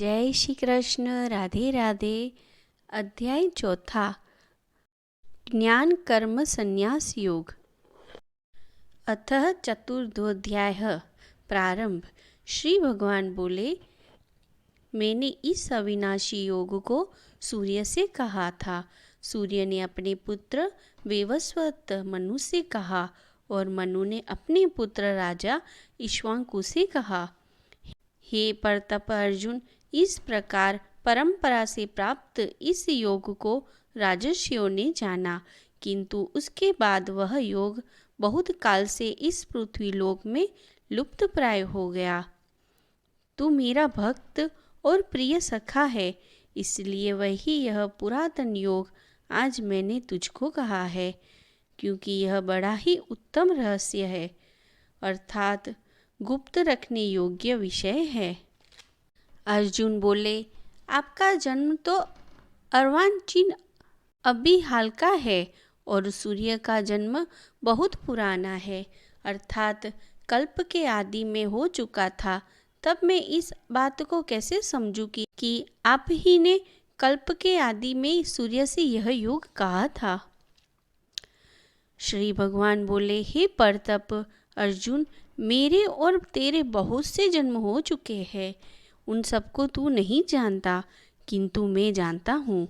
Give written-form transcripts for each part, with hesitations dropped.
जय श्री कृष्ण। राधे राधे। अध्याय चौथा, ज्ञान कर्म संन्यास योग। अतः चतुर्थोध्याय प्रारंभ। श्री भगवान बोले, मैंने इस अविनाशी योग को सूर्य से कहा था। सूर्य ने अपने पुत्र वैवस्वत मनु से कहा और मनु ने अपने पुत्र राजा इक्ष्वाकु से कहा। हे परतप अर्जुन, इस प्रकार परंपरा से प्राप्त इस योग को राजर्षियों ने जाना, किंतु उसके बाद वह योग बहुत काल से इस पृथ्वी लोक में लुप्त प्राय हो गया। तू मेरा भक्त और प्रिय सखा है, इसलिए वही यह पुरातन योग आज मैंने तुझको कहा है, क्योंकि यह बड़ा ही उत्तम रहस्य है, अर्थात गुप्त रखने योग्य विषय है। अर्जुन बोले, आपका जन्म तो अर्वाचीन अभी हाल का है और सूर्य का जन्म बहुत पुराना है, अर्थात कल्प के आदि में हो चुका था। तब मैं इस बात को कैसे समझूं कि आप ही ने कल्प के आदि में सूर्य से यह योग कहा था। श्री भगवान बोले, हे परतप अर्जुन, मेरे और तेरे बहुत से जन्म हो चुके हैं, उन सबको तू नहीं जानता, किंतु मैं जानता हूँ।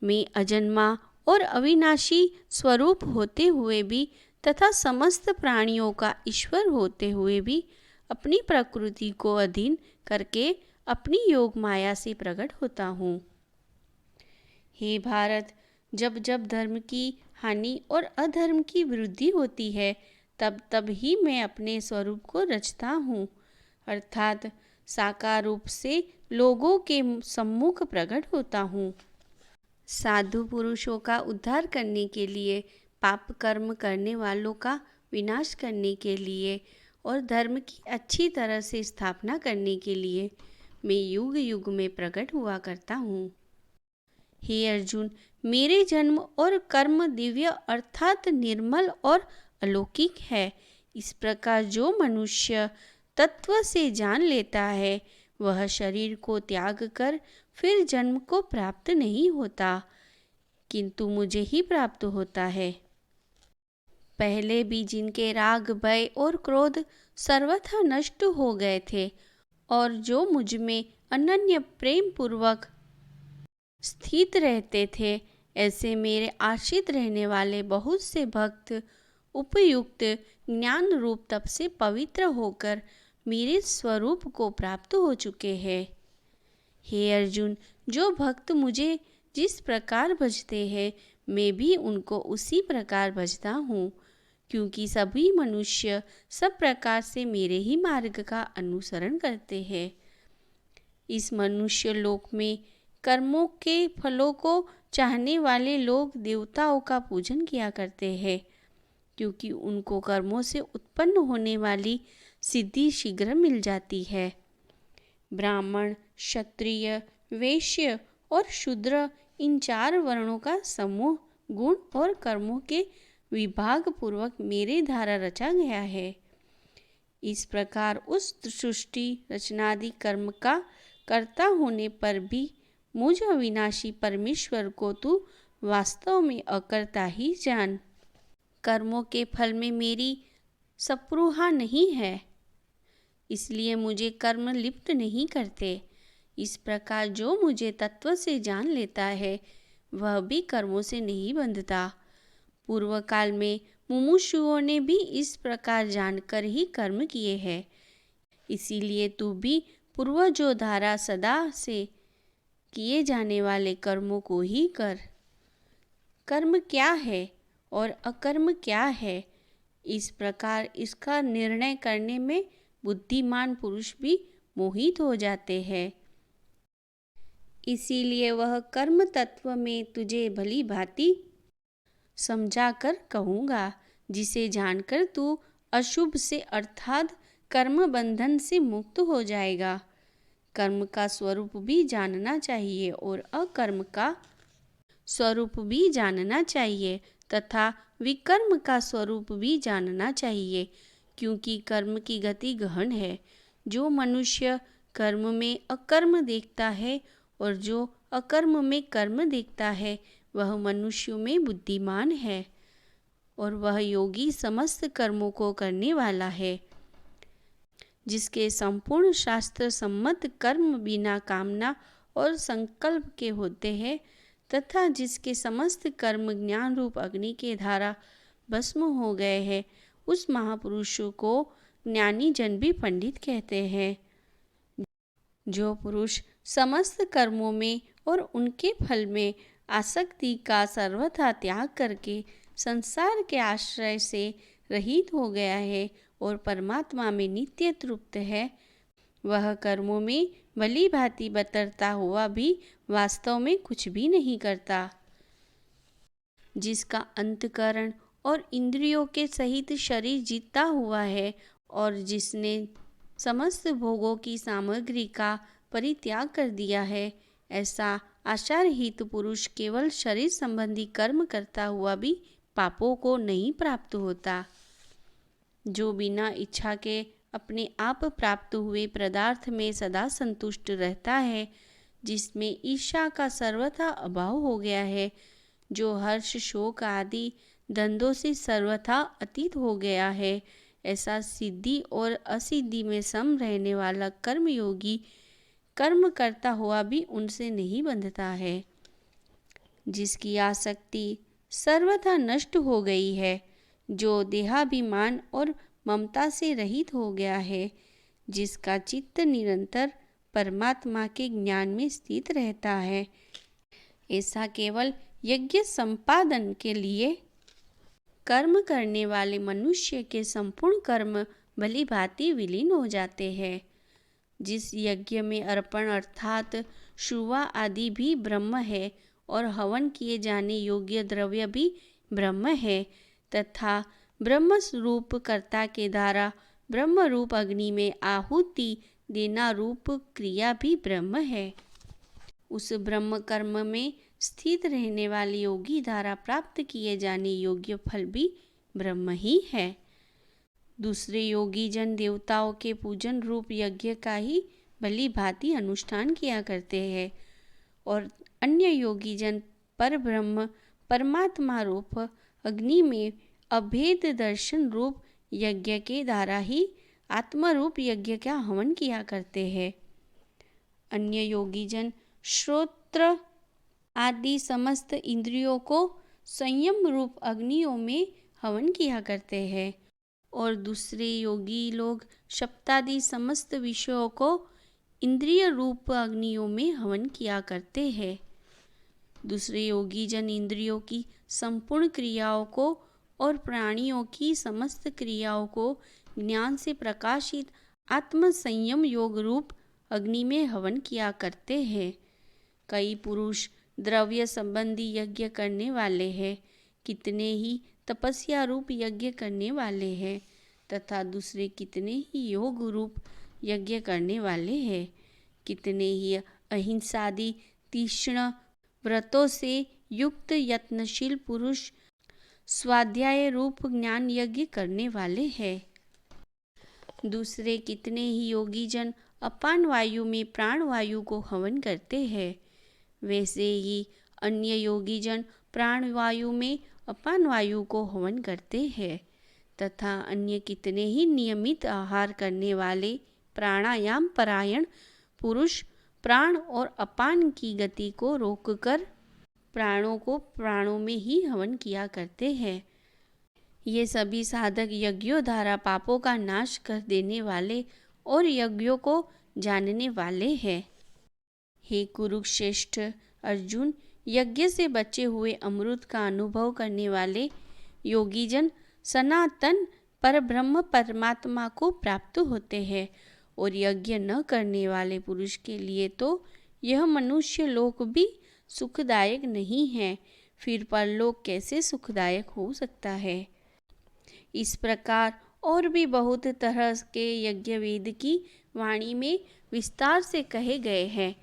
मैं अजन्मा और अविनाशी स्वरूप होते हुए भी तथा समस्त प्राणियों का ईश्वर होते हुए भी अपनी प्रकृति को अधीन करके अपनी योग माया से प्रकट होता हूँ। हे भारत, जब जब धर्म की हानि और अधर्म की वृद्धि होती है, तब तब ही मैं अपने स्वरूप को रचता हूँ, अर्थात साकार रूप से लोगों के सम्मुख प्रकट होता हूँ। साधु पुरुषों का उद्धार करने के लिए, पाप कर्म करने वालों का विनाश करने के लिए और धर्म की अच्छी तरह से स्थापना करने के लिए मैं युग युग में प्रकट हुआ करता हूँ। हे अर्जुन, मेरे जन्म और कर्म दिव्य अर्थात निर्मल और अलौकिक है। इस प्रकार जो मनुष्य तत्व से जान लेता है, वह शरीर को त्याग कर फिर जन्म को प्राप्त नहीं होता, किंतु मुझे ही प्राप्त होता है। पहले भी जिनके राग, भय और क्रोध सर्वथा नष्ट हो गए थे और जो मुझ में अनन्य प्रेम पूर्वक स्थित रहते थे, ऐसे मेरे आश्रित रहने वाले बहुत से भक्त उपयुक्त ज्ञान रूप तप से पवित्र होकर मेरे स्वरूप को प्राप्त हो चुके हैं। हे अर्जुन, जो भक्त मुझे जिस प्रकार भजते हैं, मैं भी उनको उसी प्रकार भजता हूँ, क्योंकि सभी मनुष्य सब प्रकार से मेरे ही मार्ग का अनुसरण करते हैं। इस मनुष्य लोक में कर्मों के फलों को चाहने वाले लोग देवताओं का पूजन किया करते हैं, क्योंकि उनको कर्मों से उत्पन्न होने वाली सिद्धि शीघ्र मिल जाती है। ब्राह्मण, क्षत्रिय, वैश्य और शूद्र, इन 4 वर्णों का समूह गुण और कर्मों के विभाग पूर्वक मेरे द्वारा रचा गया है। इस प्रकार उस सृष्टि रचनादि कर्म का कर्ता होने पर भी मुझ अविनाशी परमेश्वर को तू वास्तव में अकर्ता ही जान। कर्मों के फल में मेरी स्पृहा नहीं है, इसलिए मुझे कर्म लिप्त नहीं करते। इस प्रकार जो मुझे तत्व से जान लेता है, वह भी कर्मों से नहीं बंधता। पूर्व काल में मुमुक्षुओं ने भी इस प्रकार जानकर ही कर्म किए हैं, इसीलिए तू भी पूर्वजों द्वारा सदा से किए जाने वाले कर्मों को ही कर। कर्म क्या है और अकर्म क्या है, इस प्रकार इसका निर्णय करने में बुद्धिमान पुरुष भी मोहित हो जाते हैं। इसीलिए वह कर्म तत्व में तुझे भली भांति समझाकर कहूँगा, जिसे जानकर तू अशुभ से अर्थात कर्म बंधन से मुक्त हो जाएगा। कर्म का स्वरूप भी जानना चाहिए और अकर्म का स्वरूप भी जानना चाहिए तथा विकर्म का स्वरूप भी जानना चाहिए, क्योंकि कर्म की गति गहन है। जो मनुष्य कर्म में अकर्म देखता है और जो अकर्म में कर्म देखता है वह मनुष्यों में बुद्धिमान है और वह योगी समस्त कर्मों को करने वाला है। जिसके संपूर्ण शास्त्र सम्मत कर्म बिना कामना और संकल्प के होते हैं तथा जिसके समस्त कर्म ज्ञान रूप अग्नि के द्वारा भस्म हो गए हैं, उस महापुरुष को ज्ञानी जन भी पंडित कहते हैं। जो पुरुष समस्त कर्मों में और उनके फल में आसक्ति का सर्वथा त्याग करके संसार के आश्रय से रहित हो गया है और परमात्मा में नित्य तृप्त है, वह कर्मों में भली भांति बतरता हुआ भी वास्तव में कुछ भी नहीं करता। जिसका अंतकरण और इंद्रियों के सहित शरीर जीता हुआ है और जिसने समस्त भोगों की सामग्री का परित्याग कर दिया है, ऐसा आचारहित पुरुष केवल शरीर संबंधी कर्म करता हुआ भी पापों को नहीं प्राप्त होता। जो बिना इच्छा के अपने आप प्राप्त हुए पदार्थ में सदा संतुष्ट रहता है, जिसमें ईर्ष्या का सर्वथा अभाव हो गया है, जो हर्ष शोक आदि द्वंद्वों से सर्वथा अतीत हो गया है, ऐसा सिद्धि और असिद्धि में सम रहने वाला कर्मयोगी कर्म करता हुआ भी उनसे नहीं बंधता है। जिसकी आसक्ति सर्वथा नष्ट हो गई है, जो देहाभिमान और ममता से रहित हो गया है, जिसका चित्त निरंतर परमात्मा के ज्ञान में स्थित रहता है, ऐसा केवल यज्ञ संपादन के लिए कर्म करने वाले मनुष्य के संपूर्ण कर्म भली भांति विलीन हो जाते हैं। जिस यज्ञ में अर्पण अर्थात शुवा आदि भी ब्रह्म है और हवन किए जाने योग्य द्रव्य भी ब्रह्म है तथा ब्रह्म रूप कर्ता के द्वारा ब्रह्म रूप अग्नि में आहुति देना रूप क्रिया भी ब्रह्म है, उस ब्रह्म कर्म में स्थित रहने वाले योगी द्वारा प्राप्त किए जाने योग्य फल भी ब्रह्म ही है। दूसरे योगी जन देवताओं के पूजन रूप यज्ञ का ही भली भांति अनुष्ठान किया करते हैं और अन्य योगी जन पर ब्रह्म परमात्मा रूप अग्नि में अभेद दर्शन रूप यज्ञ के द्वारा ही आत्मा रूप यज्ञ का हवन किया करते हैं। अन्य योगी जन श्रोत्र आदि समस्त इंद्रियों को संयम रूप अग्नियों में हवन किया करते हैं और दूसरे योगी लोग शब्दादि समस्त विषयों को इंद्रिय रूप अग्नियों में हवन किया करते हैं। दूसरे योगी जन इंद्रियों की संपूर्ण क्रियाओं को और प्राणियों की समस्त क्रियाओं को ज्ञान से प्रकाशित आत्म संयम योग रूप अग्नि में हवन किया करते हैं। कई पुरुष द्रव्य संबंधी यज्ञ करने वाले हैं, कितने ही तपस्या रूप यज्ञ करने वाले हैं तथा दूसरे कितने ही योग रूप यज्ञ करने वाले हैं। कितने ही अहिंसादि तीक्ष्ण व्रतों से युक्त यत्नशील पुरुष स्वाध्याय रूप ज्ञान यज्ञ करने वाले हैं। दूसरे कितने ही योगी जन अपान वायु में प्राण वायु को हवन करते हैं। वैसे ही अन्य योगी जन प्राण वायु में अपान वायु को हवन करते हैं तथा अन्य कितने ही नियमित आहार करने वाले प्राणायाम परायण पुरुष प्राण और अपान की गति को रोककर प्राणों को प्राणों में ही हवन किया करते हैं। ये सभी साधक यज्ञों द्वारा पापों का नाश कर देने वाले और यज्ञों को जानने वाले हैं। हे कुरुश्रेष्ठ अर्जुन, यज्ञ से बचे हुए अमृत का अनुभव करने वाले योगीजन सनातन परब्रह्म परमात्मा को प्राप्त होते हैं और यज्ञ न करने वाले पुरुष के लिए तो यह मनुष्य लोक भी सुखदायक नहीं है, फिर परलोक कैसे सुखदायक हो सकता है। इस प्रकार और भी बहुत तरह के यज्ञ वेद की वाणी में विस्तार से कहे गए हैं।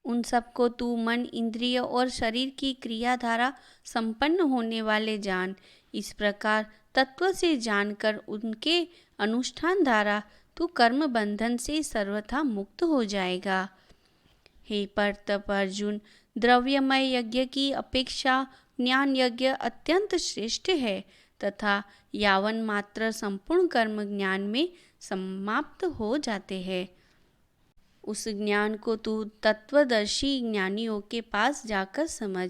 उन सबको तू मन इंद्रिय और शरीर की क्रिया द्वारा संपन्न होने वाले जान। इस प्रकार तत्व से जानकर उनके अनुष्ठान द्वारा तू कर्म बंधन से सर्वथा मुक्त हो जाएगा। हे परतप अर्जुन, द्रव्यमय यज्ञ की अपेक्षा ज्ञान यज्ञ अत्यंत श्रेष्ठ है तथा यावन मात्र संपूर्ण कर्म ज्ञान में समाप्त हो जाते हैं। उस ज्ञान को तू तत्वदर्शी ज्ञानियों के पास जाकर समझ।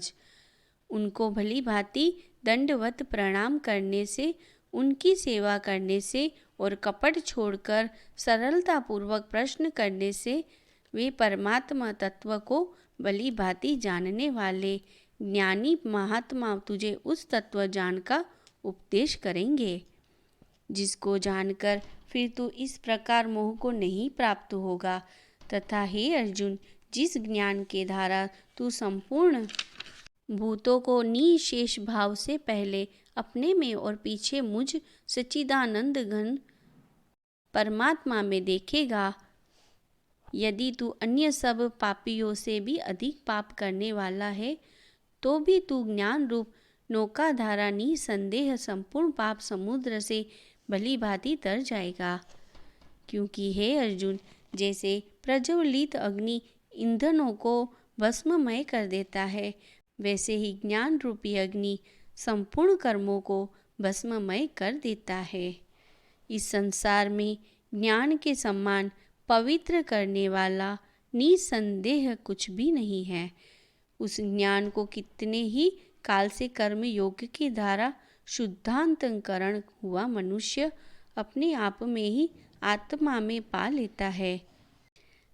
उनको भली भांति दंडवत प्रणाम करने से, उनकी सेवा करने से और कपट छोड़कर सरलता पूर्वक प्रश्न करने से वे परमात्मा तत्व को भली भांति जानने वाले ज्ञानी महात्मा तुझे उस तत्व ज्ञान का उपदेश करेंगे, जिसको जानकर फिर तू इस प्रकार मोह को नहीं प्राप्त होगा। तथा हे अर्जुन, जिस ज्ञान के द्वारा तू संपूर्ण भूतों को निशेष भाव से पहले अपने में और पीछे मुझ सच्चिदानंद घन परमात्मा में देखेगा, यदि तू अन्य सब पापियों से भी अधिक पाप करने वाला है तो भी तू ज्ञान रूप नौकाधारा निसंदेह संपूर्ण पाप समुद्र से भली भांति तर जाएगा। क्योंकि हे अर्जुन, जैसे प्रज्वलित अग्नि ईंधनों को भस्ममय कर देता है, वैसे ही ज्ञान रूपी अग्नि संपूर्ण कर्मों को भस्ममय कर देता है। इस संसार में ज्ञान के समान पवित्र करने वाला निसंदेह कुछ भी नहीं है। उस ज्ञान को कितने ही काल से कर्म योग के द्वारा शुद्धांतकरण हुआ मनुष्य अपने आप में ही आत्मा में पा लेता है।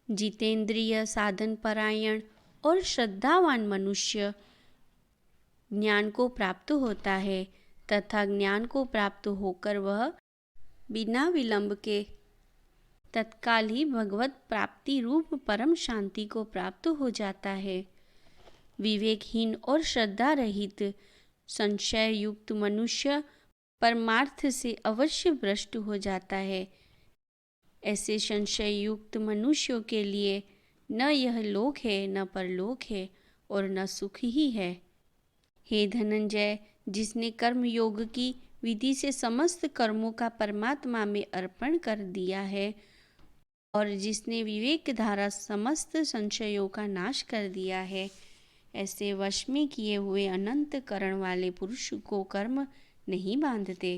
जितेंद्रिय, साधन परायण और श्रद्धावान मनुष्य ज्ञान को प्राप्त होता है तथा ज्ञान को प्राप्त होकर वह बिना विलंब के तत्काल ही भगवत प्राप्ति रूप परम शांति को प्राप्त हो जाता है। विवेकहीन और श्रद्धा रहित संशय युक्त मनुष्य परमार्थ से अवश्य भ्रष्ट हो जाता है। ऐसे संशय युक्त मनुष्यों के लिए न यह लोक है, न परलोक है और न सुख ही है। हे धनंजय, जिसने कर्म योग की विधि से समस्त कर्मों का परमात्मा में अर्पण कर दिया है और जिसने विवेक धारा समस्त संशयों का नाश कर दिया है, ऐसे वश में किए हुए अनंत करण वाले पुरुष को कर्म नहीं बांधते।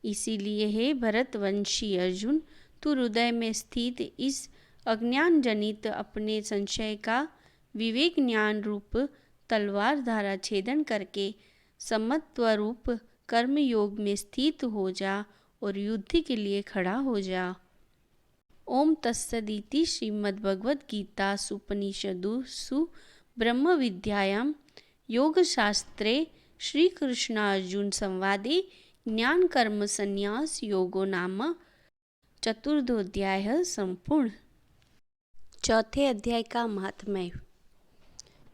इसीलिए हे भरतवंशी अर्जुन, तू हृदय में स्थित इस अज्ञान जनित अपने संशय का विवेक ज्ञान रूप तलवार द्वारा छेदन करके समत्व रूप कर्म योग में स्थित हो जा और युद्ध के लिए खड़ा हो जा। ओम तत्सदिति श्रीमद्भगवद्गीतासु उपनिषदुसु ब्रह्म विद्यायां योग शास्त्रे श्री कृष्णार्जुन संवादे ज्ञान कर्म संन्यास योगो नाम चतुर्थोध्याय संपूर्ण। चौथे अध्याय का महात्म्य।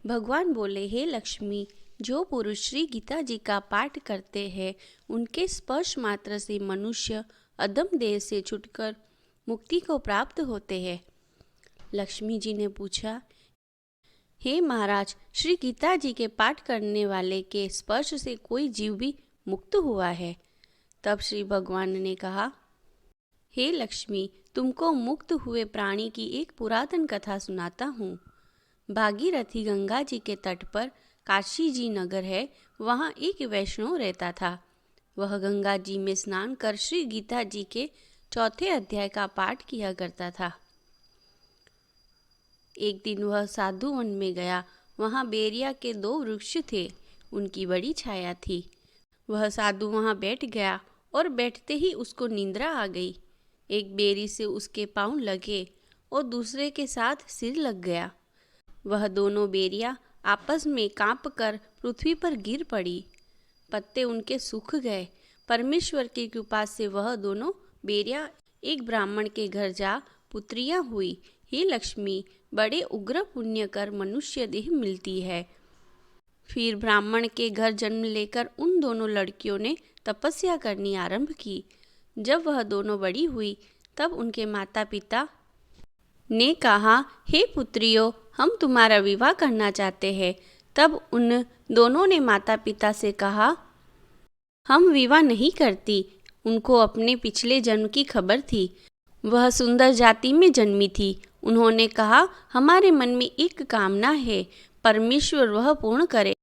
भगवान बोले, हे लक्ष्मी, जो पुरुष श्री गीता जी का पाठ करते हैं उनके स्पर्श मात्र से मनुष्य अधम देह से छूटकर मुक्ति को प्राप्त होते हैं। लक्ष्मी जी ने पूछा, हे महाराज, श्री गीता जी के पाठ करने वाले के स्पर्श से कोई जीव भी मुक्त हुआ है? तब श्री भगवान ने कहा, हे लक्ष्मी, तुमको मुक्त हुए प्राणी की एक पुरातन कथा सुनाता हूँ। भागीरथी गंगा जी के तट पर काशी जी नगर है, वहाँ एक वैष्णव रहता था। वह गंगा जी में स्नान कर श्री गीता जी के चौथे अध्याय का पाठ किया करता था। एक दिन वह साधु वन में गया। वहाँ बेरिया के 2 वृक्ष थे, उनकी बड़ी छाया थी। वह साधु वहाँ बैठ गया और बैठते ही उसको निंद्रा आ गई। एक बेरी से उसके पाँव लगे और दूसरे के साथ सिर लग गया। वह दोनों बेरियां आपस में कांप कर पृथ्वी पर गिर पड़ी। पत्ते उनके सूख गए। परमेश्वर की कृपा से वह दोनों बेरियां एक ब्राह्मण के घर जा पुत्रियां हुई। हे लक्ष्मी, बड़े उग्र पुण्य कर मनुष्य देह मिलती है। फिर ब्राह्मण के घर जन्म लेकर उन दोनों लड़कियों ने तपस्या करनी आरंभ की। जब वह दोनों बड़ी हुई तब उनके माता पिता ने कहा, हे पुत्रियों, हम तुम्हारा विवाह करना चाहते हैं। तब उन दोनों ने माता पिता से कहा, हम विवाह नहीं करती। उनको अपने पिछले जन्म की खबर थी। वह सुंदर जाति में जन्मी थी। उन्होंने कहा, हमारे मन में एक कामना है, परमेश्वर वह पूर्ण करे।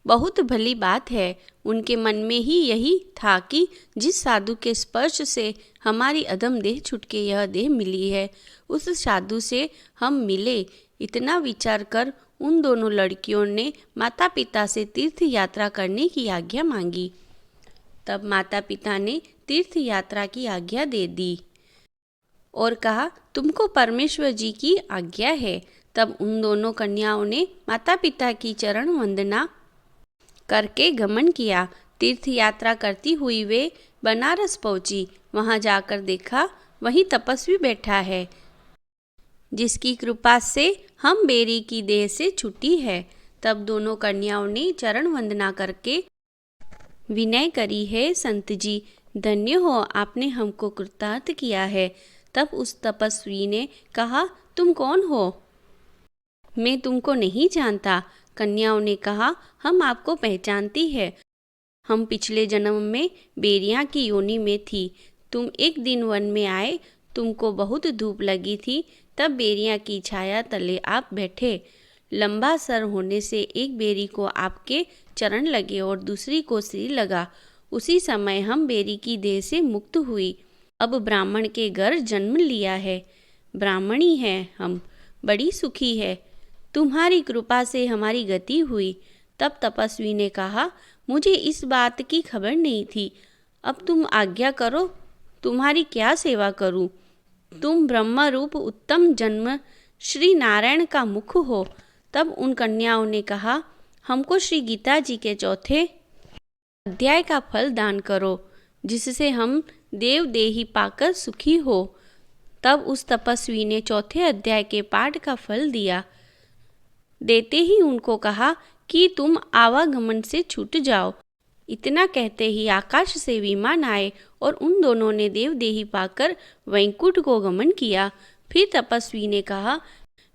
बहुत भली बात है। उनके मन में ही यही था कि जिस साधु के स्पर्श से हमारी अधम देह छूट के यह देह मिली है, उस साधु से हम मिले। इतना विचार कर उन दोनों लड़कियों ने माता पिता से तीर्थ यात्रा करने की आज्ञा मांगी। तब माता पिता ने तीर्थ यात्रा की आज्ञा दे दी और कहा, तुमको परमेश्वर जी की आज्ञा है। तब उन दोनों कन्याओं ने माता पिता की चरण वंदना करके गमन किया। तीर्थ यात्रा करती हुई वे बनारस पहुंची। वहां जाकर देखा, वहीं तपस्वी बैठा है, जिसकी कृपा से हम बेरी की देह से छूटी है। तब दोनों कन्याओं ने चरण वंदना करके विनय करी, है संत जी, धन्य हो, आपने हमको कृतार्थ किया है। तब उस तपस्वी ने कहा, तुम कौन हो? मैं तुमको नहीं जानता। कन्याओं ने कहा, हम आपको पहचानती है। हम पिछले जन्म में बेरियां की योनि में थी। तुम एक दिन वन में आए, तुमको बहुत धूप लगी थी, तब बेरियां की छाया तले आप बैठे। लंबा सर होने से एक बेरी को आपके चरण लगे और दूसरी को सिर लगा। उसी समय हम बेरी की देह से मुक्त हुई। अब ब्राह्मण के घर जन्म लिया है। ब्राह्मणी है हम, बड़ी सुखी है। तुम्हारी कृपा से हमारी गति हुई। तब तपस्वी ने कहा, मुझे इस बात की खबर नहीं थी। अब तुम आज्ञा करो, तुम्हारी क्या सेवा करूं? तुम ब्रह्म रूप उत्तम जन्म श्री नारायण का मुख हो। तब उन कन्याओं ने कहा, हमको श्री गीता जी के चौथे अध्याय का फल दान करो, जिससे हम देव देही पाकर सुखी हो। तब उस तपस्वी ने चौथे अध्याय के पाठ का फल दिया। देते ही उनको कहा कि तुम आवागमन से छूट जाओ। इतना कहते ही आकाश से विमान आए और उन दोनों ने देवदेही पाकर वैकुंठ को गमन किया। फिर तपस्वी ने कहा,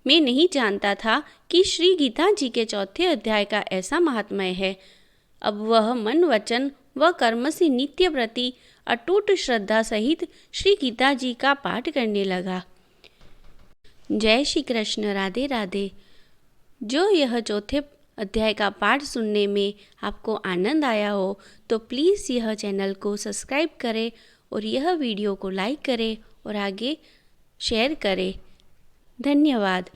मैं नहीं जानता था कि श्री गीता जी के चौथे अध्याय का ऐसा महात्म्य है। अब वह मन वचन व कर्म से नित्य प्रति अटूट श्रद्धा सहित श्री गीता जी का पाठ करने लगा। जय श्री कृष्ण। राधे राधे। जो यह चौथे अध्याय का पाठ सुनने में आपको आनंद आया हो तो प्लीज़ यह चैनल को सब्सक्राइब करें और यह वीडियो को लाइक करें और आगे शेयर करें। धन्यवाद।